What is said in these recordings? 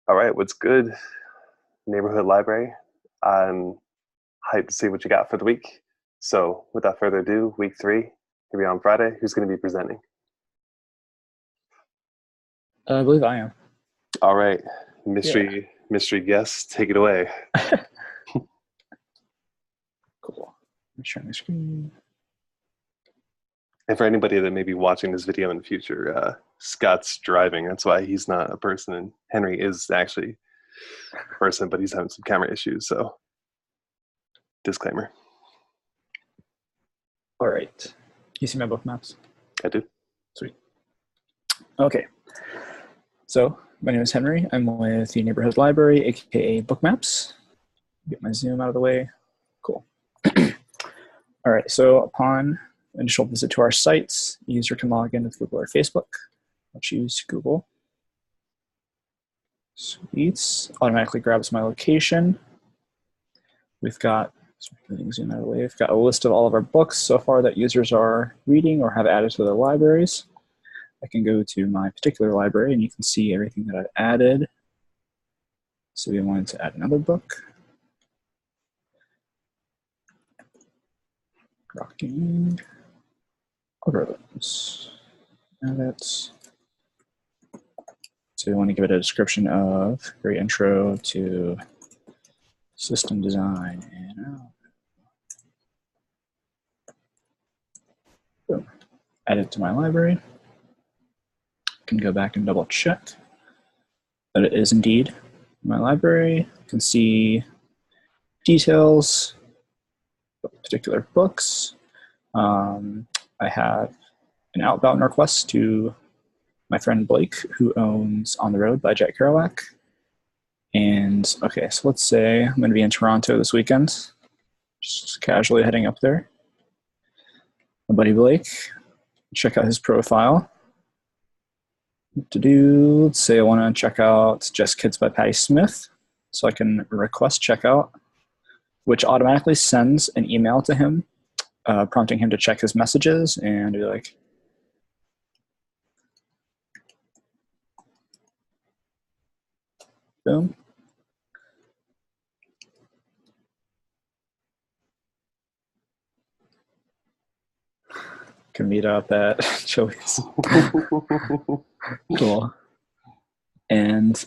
All right, what's good, neighborhood library? I'm hyped to see what you got for the week. So, without further ado, week three, here we are on Friday. Who's going to be presenting? I believe I am. All right, mystery guest, take it away. Cool. I'm sharing the screen. And for anybody that may be watching this video in the future, Scott's driving. That's why he's not a person. And Henry is actually a person, but he's having some camera issues. So, disclaimer. All right. You see my book maps? I do. Sweet. Okay. So my name is Henry. I'm with the Neighborhood Library, aka Book Maps. Get my zoom out of the way. Cool. All right. So upon initial visit to our sites, the user can log in with Google or Facebook. I'll choose Google. Sweet. Automatically grabs my location. We've got, zoom out of the way. We've got a list of all of our books so far that users are reading or have added to their libraries. I can go to my particular library and you can see everything that I've added. So we wanted to add another book. Rocking algorithms. Edit. So we want to give it a description of great intro to system design and boom. Add it to my library. Can go back and double check that it is indeed my library. You can see details of particular books. I have an outbound request to my friend Blake, who owns On the Road by Jack Kerouac. And okay, so let's say I'm going to be in Toronto this weekend, just casually heading up there. My buddy Blake, check out his profile. Let's say I want to check out Just Kids by Patti Smith. So I can request checkout, which automatically sends an email to him, prompting him to check his messages and be like, boom. Can meet up at Chili's. Cool. And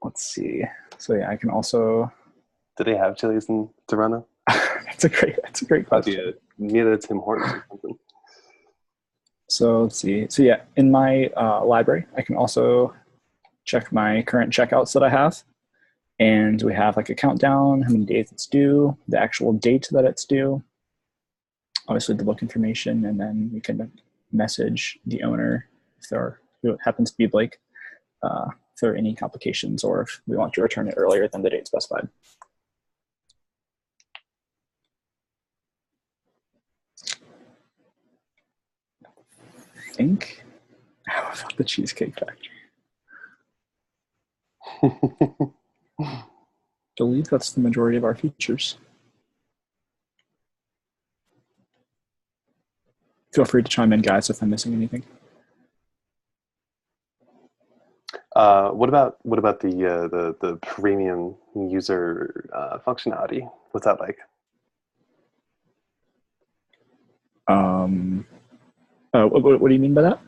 let's see. So yeah, I can also. Do they have Chili's in Toronto? That's a great question. Near the Tim Hortons or something. So let's see. So yeah, in my library, I can also check my current checkouts that I have. And we have like a countdown, how many days it's due, the actual date that it's due, obviously the book information, and then we can message the owner if who happens to be Blake, if there are any complications or if we want to return it earlier than the date specified. I think, how about the Cheesecake Factory? I believe that's the majority of our features. Feel free to chime in, guys, if I'm missing anything. What about the premium user functionality? What's that like? What do you mean by that?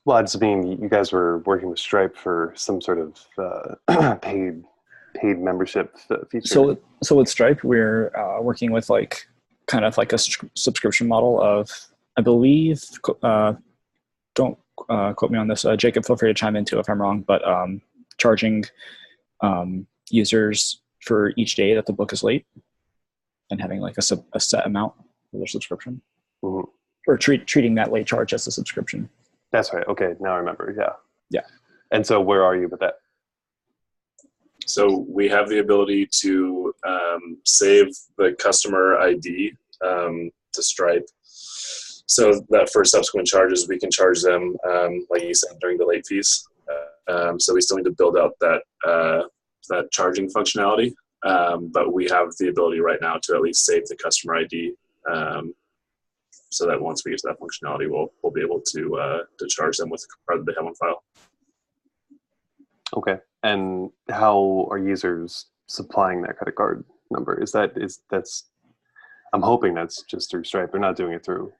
Well, I just mean you guys were working with Stripe for some sort of paid membership feature. So with Stripe, we're working with like kind of like a subscription model of, I believe, don't quote me on this. Jacob, feel free to chime in too if I'm wrong, but charging users for each day that the book is late and having like a set amount for their subscription. Mm-hmm. Or treating that late charge as a subscription. That's right. Okay, now I remember. Yeah. Yeah. And so where are you with that? So we have the ability to save the customer ID to Stripe, so that for subsequent charges we can charge them, like you said, during the late fees. So we still need to build out that charging functionality, but we have the ability right now to at least save the customer ID, so that once we get to that functionality, we'll be able to charge them with the card that they have on file. Okay. And how are users supplying that credit card number? That's I'm hoping that's just through Stripe. They're not doing it through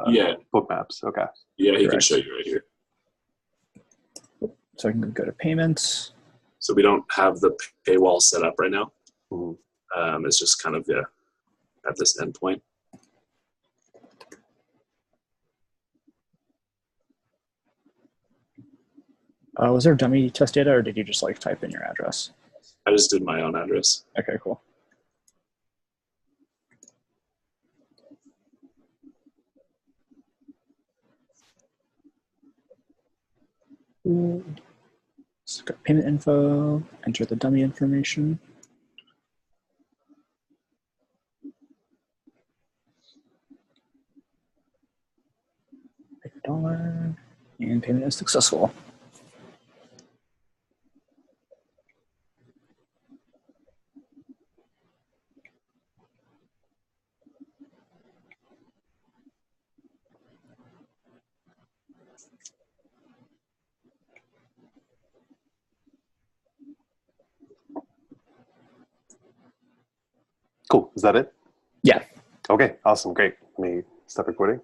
Yeah. Bookmaps. Okay. Yeah, he can Correct. show you right here. So I can go to payments. So we don't have the paywall set up right now. Mhm. It's just kind of at this endpoint. Was there dummy test data, or did you just like type in your address? I just did my own address. Okay, cool. So go payment info, enter the dummy information. Pick $1, and payment is successful. Cool. Is that it? Yeah. Okay. Awesome. Great. Let me stop recording.